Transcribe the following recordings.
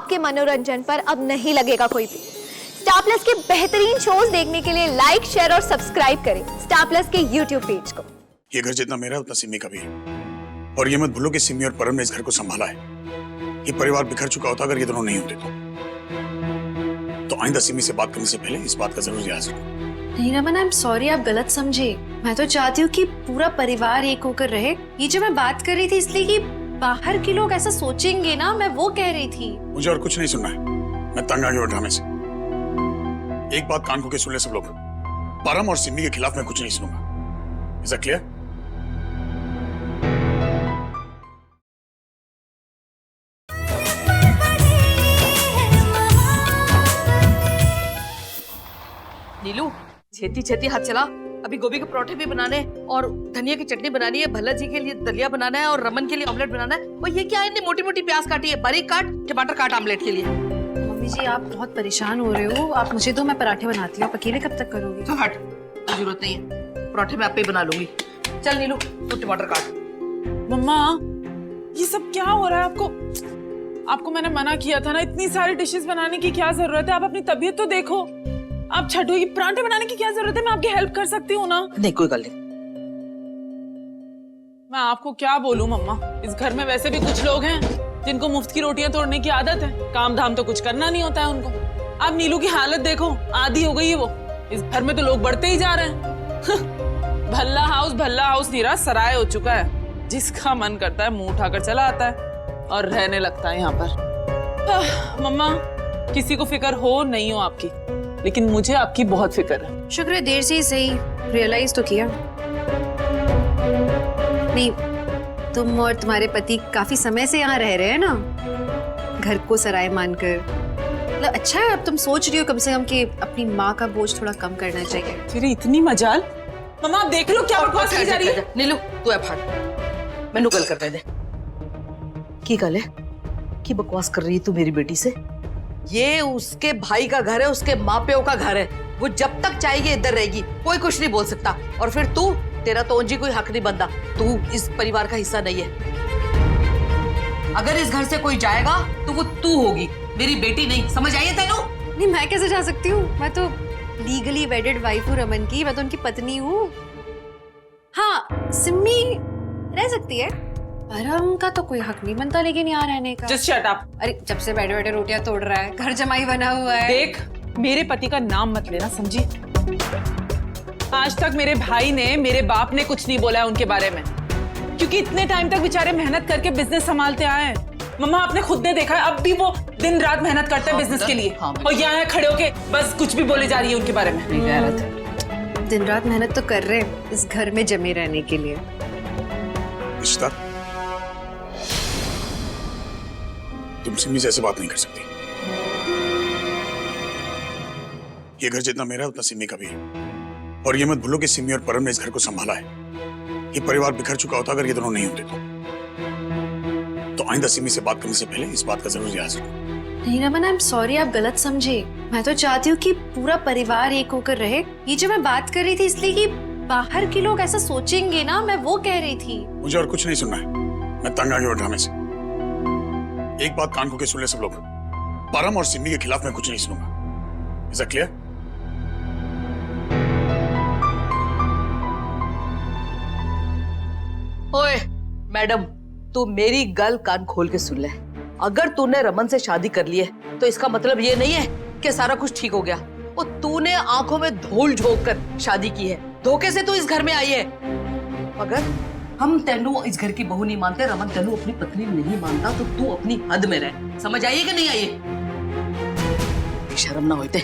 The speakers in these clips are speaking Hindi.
आपके मनोरंजन पर अब नहीं लगेगा कोई भी। स्टार प्लस के बेहतरीन शोज देखने के लिए लाइक, शेयर और सब्सक्राइब करें स्टार प्लस के यूट्यूब पेज को। ये घर जितना मेरा है उतना सिमी का भी है, और ये मत भूलो कि सिमी और परम ने इस घर को संभाला है। ये परिवार बिखर चुका होता अगर ये दोनों नहीं होते तो आइंदा सिमी से बात करने से पहले इस बात का जरूर याद रखो। नहीं रमन, आई एम सॉरी, आप गलत समझे। मैं तो चाहती हूँ कि पूरा परिवार एक होकर रहे। ये जो मैं बात कर रही थी इसलिए कि बाहर के लोग ऐसा सोचेंगे ना, मैं वो कह रही थी। मुझे और कुछ नहीं सुनना है, मैं तंग आ गया ड्रामे से। एक बात कान खोल के सुन ले सब लोग, परम और सिमी के खिलाफ मैं कुछ नहीं सुनूंगा। Is that clear? नीलू, छेती छेती हाथ चला। अभी गोभी के परोठे भी बनाने और धनिया की चटनी बनानी है, भल्ला जी के लिए दलिया बनाना है और रमन के लिए ऑमलेट बनाना है। और ये क्या है, इतनी मोटी मोटी प्याज काटी है, बारीक काट, टमाटर काट ऑमलेट के लिए। मम्मी जी, आप बहुत परेशान हो रहे हो, आप मुझे दो, मैं पराठे बनाती हूँ। आप अकेले कब तक करोगे? तो हट, कोई जरूरत नहीं है, परोठे मैं आपे ही बना लूंगी। चल नीलू, तू टमाटर काट। मम्मा, ये सब क्या हो रहा है? आपको मैंने मना किया था ना, इतनी सारी डिशेस बनाने की क्या जरूरत है? आप अपनी तबीयत तो देखो। आप छठो, ये पराठे बनाने की क्या जरूरत है? मैं आपकी हेल्प कर सकती हूँ ना। नहीं, कोई गल नहीं। मैं आपको क्या बोलूं मम्मा, इस घर में वैसे भी कुछ लोग हैं जिनको मुफ्त की रोटियां तोड़ने की आदत है। काम धाम तो कुछ करना नहीं होता है उनको। अब नीलू की हालत देखो, आधी हो गई है वो। इस घर में तो लोग बढ़ते ही जा रहे हैं। भल्ला हाउस नीरा सराय हो चुका है। जिसका मन करता है मुंह उठाकर चला आता है और रहने लगता है यहाँ पर। मम्मा, किसी को फिक्र हो नहीं हो आपकी, लेकिन मुझे आपकी बहुत फिक्र है। शुक्र है देर से ही सही रियलाइज तो किया। नहीं, तुम और तुम्हारे पति काफी समय से यहाँ रह रहे हैं ना, घर को सराय मानकर। मतलब अच्छा है, अब तुम सोच रही हो कम से कम कि अपनी माँ का बोझ थोड़ा कम करना चाहिए। तेरी इतनी मजाल। मम्मा, आप देख लो क्या बकवास की जा रही है। नीलू, तू है फाड़, मैनू गल कर दे। की गल है, की बकवास कर रही है तू मेरी बेटी से? ये उसके भाई का घर है, उसके माँ प्यो का घर है। वो जब तक चाहेगी इधर रहेगी, कोई कुछ नहीं बोल सकता। और फिर तू, तेरा तो उंजी कोई हक नहीं बनता, तू इस परिवार का हिस्सा नहीं है। अगर इस घर से कोई जाएगा तो वो तू होगी, मेरी बेटी नहीं। समझ आई है तेनू? नहीं, मैं कैसे जा सकती हूँ? मैं तो लीगली वेडेड वाइफ हूँ रमन की, मैं तो उनकी पत्नी हूँ। हाँ, सिम्मी रह सकती है, परम का तो कोई हक नहीं बनता लेकिन यहाँ रहने का। Just shut up। अरे जब से बैठे बैठे रोटियां तोड़ रहा है, घर जमाई बना हुआ है। देख, मेरे पति का नाम मत लेना, समझी? आज तक मेरे भाई ने, मेरे बाप ने कुछ नहीं बोला है उनके बारे में, क्योंकि इतने टाइम तक बेचारे मेहनत करके बिजनेस संभालते आए हैं। मम्मा, आपने खुद ने देखा है, अब भी वो दिन रात मेहनत करते हैं बिजनेस के लिए। और यहाँ खड़े होके बस कुछ भी बोले जा रही है उनके बारे में। दिन रात मेहनत तो कर रहे हैं इस घर में जमे रहने के लिए। रिश्ता, तुम सिमी से ऐसे बात नहीं कर सकती। ये घर जितना मेरा है उतना सिमी का भी है, और ये मत भूलो कि सिमी और परम ने इस घर को संभाला है। ये परिवार बिखर चुका होता अगर ये दोनों नहीं होते तो आइंदा सिमी से बात करने से पहले इस बात का जरूर याद रखो। नहीं रमन, आई एम सॉरी, आप गलत समझे। मैं तो चाहती हूँ कि पूरा परिवार एक होकर रहे। ये जो मैं बात कर रही थी इसलिए कि बाहर के लोग ऐसा सोचेंगे ना, मैं वो कह रही थी। मुझे और कुछ नहीं सुनना है, मैं तंग आ गया ड्रामे से। एक बात कान खोल के सुन ले सब लोग, परम और सिमी के खिलाफ मैं कुछ नहीं सुनूंगा। Is that clear? ओए मैडम, तू मेरी गल कान खोल के सुन ले। अगर तूने रमन से शादी कर ली है तो इसका मतलब ये नहीं है कि सारा कुछ ठीक हो गया। वो तूने आंखों में धूल झोंक कर शादी की है, धोखे से तू इस घर में आई है। अगर हम तेनू इस घर की बहू नहीं मानते, रमन तेनू अपनी पत्नी नहीं मानता, तो तू अपनी हद में रह। समझ आई है कि नहीं आई है? शर्म ना होते।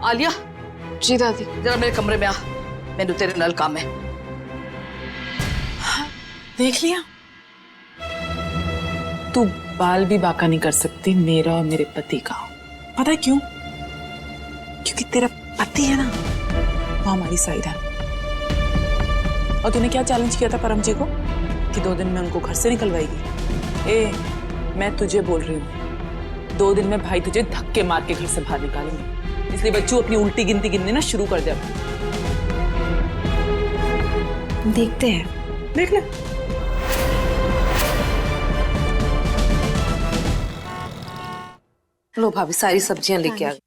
आलिया। जी दादी। जरा मेरे कमरे में आ, मैनू तेरे नाल काम है। देख लिया, तू बाल भी बाका नहीं कर सकती मेरा और मेरे पति का। पता है क्यों? क्योंकि तेरा पति है ना, वो हमारी साइड है। और तूने क्या चैलेंज किया था परम जी को कि 2 दिन में उनको घर से निकलवाएगी। ए, मैं तुझे बोल रही हूँ, 2 दिन में भाई तुझे धक्के मार के घर से बाहर निकालेंगे। इसलिए बच्चों अपनी उल्टी गिनती गिननी ना शुरू कर दे। देखते हैं, देख ले। लो भाभी सारी सब्जियां लेके आ गई।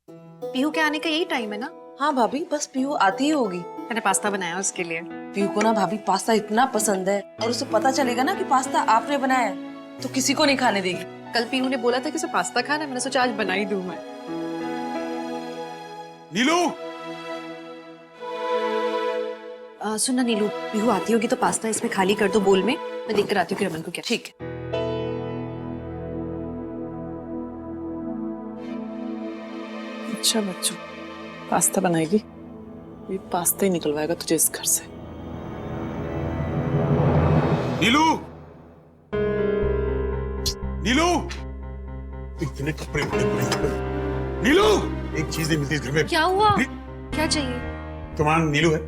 पीहू के आने का यही टाइम है ना? हाँ भाभी बस पीहू आती ही होगी। मैंने पास्ता बनाया उसके लिए। पीहू को ना भाभी पास्ता इतना पसंद है, और उसे पता चलेगा ना कि पास्ता आपने बनाया है तो किसी को नहीं खाने देगी। कल पीहू ने बोला था कि उसे पास्ता खाना है, मैंने सोचा आज बना ही दूं मैं। नीलू, सुनना नीलू, पीहू आती होगी तो पास्ता इसमें खाली कर दो बोल में, मैं देख कर आती हूँ कि रमन को क्या। ठीक है। अच्छा बच्चों, पास्ता बनाएगी? ये पास्ता ही निकलवाएगा तुझे इस घर से। नीलू, नीलू, इतने कपड़े पड़े पड़े। नीलू, एक चीज नहीं मिलती इस घर में। क्या हुआ? नी... क्या चाहिए? तुम्हारा नीलू है?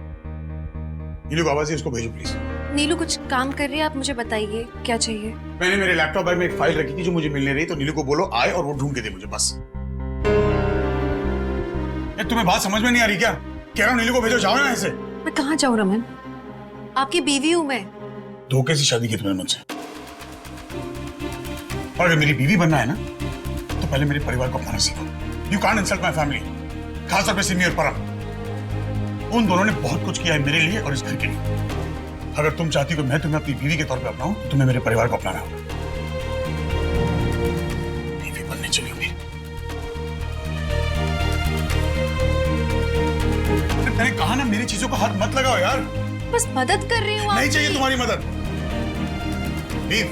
नीलू को आवाज है, उसको भेजो प्लीज। नीलू कुछ काम कर रही है, आप मुझे बताइए क्या चाहिए। मैंने मेरे लैपटॉप बैग में एक फाइल रखी थी जो मुझे मिलने रही, तो नीलू को बोलो आए और वो ढूंढ के दे मुझे, बस। तुम्हें बात समझ में नहीं आ रही क्या? कह रहा हूँ नीलू को भेजो, जाओ ना ऐसे। मैं कहाँ जाऊँ रमन? आपकी बीवी हूँ मैं। धोखे से शादी की तुमने मुझसे, और अगर मेरी बीवी बनना है ना तो पहले मेरे परिवार को अपनाना सीखो। You can't insult my family, खासतौर पे सिमी और परम। उन दोनों ने बहुत कुछ किया है मेरे लिए और इस घर के लिए। अगर तुम चाहती हो कि मैं तुम्हें अपनी बीवी के तौर पे अपनाऊं तो तुम्हें मेरे परिवार को अपनाना होगा। बीवी बनने चली होगी। मैंने कहा ना मेरी चीजों को हाथ मत लगाओ यार। बस मदद कर रही हूँ। नहीं चाहिए तुम्हारी मदद। लीव।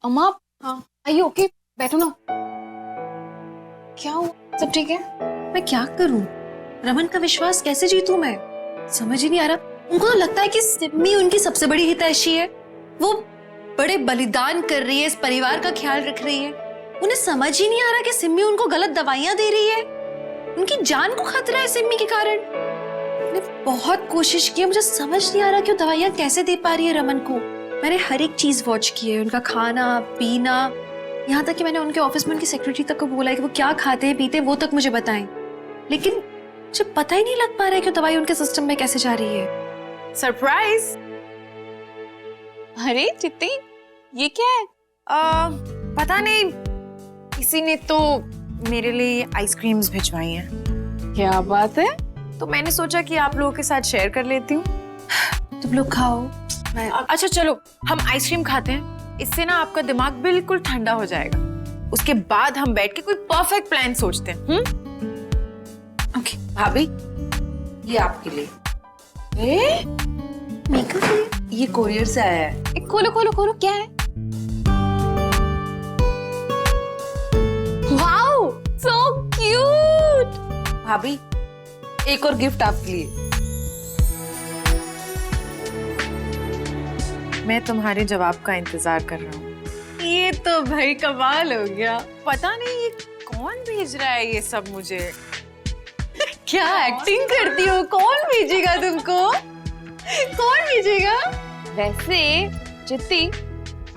अम्मा, हाँ। आइए, ओके, बैठो ना। क्या हुआ? सब ठीक है? मैं क्या करूं? रमन का विश्वास कैसे जीतूं मैं? समझ ही नहीं आ रहा। उनको तो लगता है कि सिम्मी उनकी सबसे बड़ी हितैषी है, वो बड़े बलिदान कर रही है, इस परिवार का ख्याल रख रही है। उन्हें समझ ही नहीं आ रहा कि सिम्मी उनको गलत दवाइयां दे रही है, उनकी जान को खतरा है सिम्मी के कारण। मैंने बहुत कोशिश की, मुझे समझ नहीं आ रहा कि वो दवाइयां कैसे दे पा रही है रमन को। मैंने हर एक चीज वॉच की है, उनका खाना पीना, यहाँ तक कि मैंने उनके ऑफिस में उनकी सेक्रेटरी तक को बोला है कि वो क्या खाते हैं पीते हैं वो तक मुझे बताएं, लेकिन मुझे पता ही नहीं लग पा रहा है कि दवाई उनके सिस्टम में कैसे जा रही है। सरप्राइज! अरे चित्ती, ये क्या है? पता नहीं, किसी ने तो मेरे लिए आइसक्रीम्स भिजवाई हैं। क्या बात है? तो मैंने सोचा कि आप लोगों के साथ शेयर कर लेती हूँ। तुम लोग खाओ। अच्छा चलो, हम आइसक्रीम खाते हैं, इससे ना आपका दिमाग बिल्कुल ठंडा हो जाएगा। उसके बाद हम बैठ के कोई परफेक्ट प्लान सोचते हैं। ओके। भाभी ये आपके लिए। मेकअप ये कोरियर से आया है। खोलो खोलो खोलो, क्या है? Wow, so cute! भाभी एक और गिफ्ट आपके लिए। मैं तुम्हारे जवाब का इंतजार कर रहा हूँ। ये तो भाई कमाल हो गया। पता नहीं ये कौन भेज रहा है ये सब मुझे। क्या एक्टिंग करती हो? कौन भेजेगा तुमको? कौन भेजेगा? वैसे चित्ती,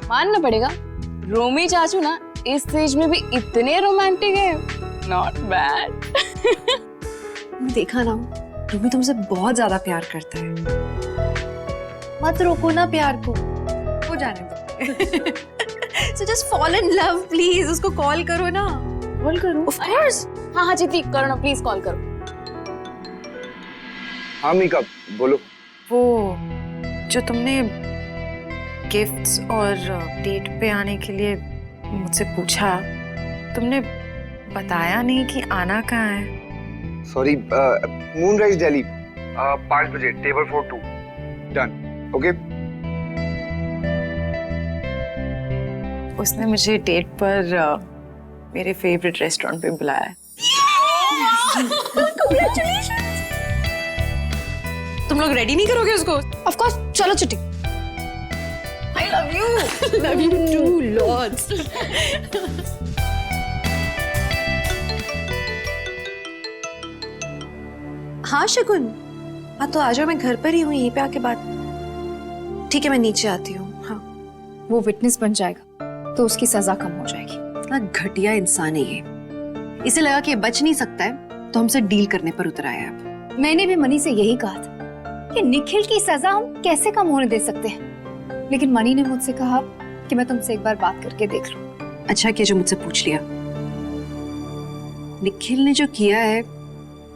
मानना पड़ेगा, रोमी चाचू ना इस स्टेज में भी इतने रोमांटिक है। Not bad. देखा ना, रोमी तुमसे बहुत ज्यादा प्यार करता है। मत रोको ना प्यार को, हो जाने दो। So just fall in love, please. उसको कॉल करो ना। कॉल करो? Of course. हाँ हाँ चित्ती, करो ना, प्लीज कॉल करो। हाँ मीका, बोलो। वो जो तुमने गिफ्ट्स और डेट पे आने के लिए मुझसे पूछा, तुमने बताया नहीं कि आना कहाँ है। सॉरी, मूनराइज दिल्ली, 5 बजे, टेबल फॉर 2। Done, okay. उसने मुझे डेट पर मेरे फेवरेट रेस्टोरेंट पे बुलाया है। तुम लोग रेडी नहीं करोगे उसको? ऑफ कोर्स, चलो चिट्टी। I love you. Love you too, lots. हाँ शगुन, हाँ तो आ जाओ, मैं घर पर ही हूँ, यहीं पे आके बात। ठीक है, मैं नीचे आती हूँ। हाँ, वो विटनेस बन जाएगा तो उसकी सजा कम हो जाएगी। इतना घटिया इंसान है ये। इसे लगा कि ये बच नहीं सकता है तो हमसे डील करने पर उतर आया है अब। मैंने भी मनी से यही कहा था कि निखिल की सजा हम कैसे कम होने दे सकते हैं, लेकिन मनी ने मुझसे कहा कि मैं तुमसे एक बार बात करके देख लूं। अच्छा किया जो मुझसे पूछ लिया। निखिल ने जो किया है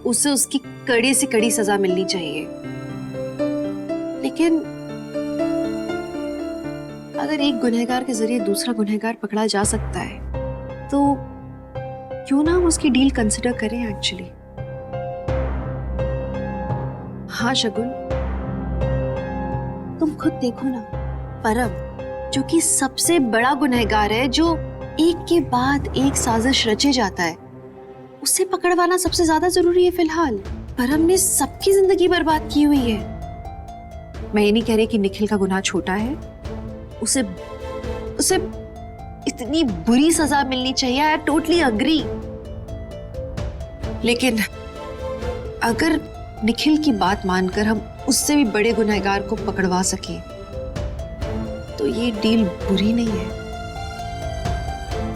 उसे उसकी कड़ी से कड़ी सजा मिलनी चाहिए, लेकिन अगर एक गुनहगार के जरिए दूसरा गुनहगार पकड़ा जा सकता है तो क्यों ना हम उसकी डील कंसिडर करें एक्चुअली। हाँ शगुन, तुम खुद देखो ना, परम जो कि सबसे बड़ा गुनहगार है, जो एक के बाद एक साजिश रचे जाता है, उसे पकड़वाना सबसे ज्यादा जरूरी है फिलहाल। परम ने सबकी जिंदगी बर्बाद की हुई है। मैं ये नहीं कह रही कि निखिल का गुनाह छोटा है, उसे उसे इतनी बुरी सजा मिलनी चाहिए, आई टोटली अग्री। लेकिन अगर निखिल की बात मानकर हम उससे भी बड़े गुनहगार को पकड़वा सके तो ये डील बुरी नहीं है।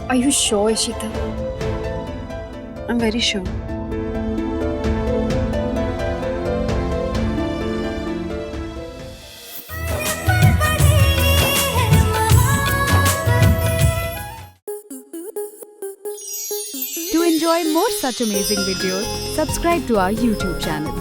Are you sure Ishita? I am very sure. To enjoy more such amazing videos, subscribe to our YouTube channel.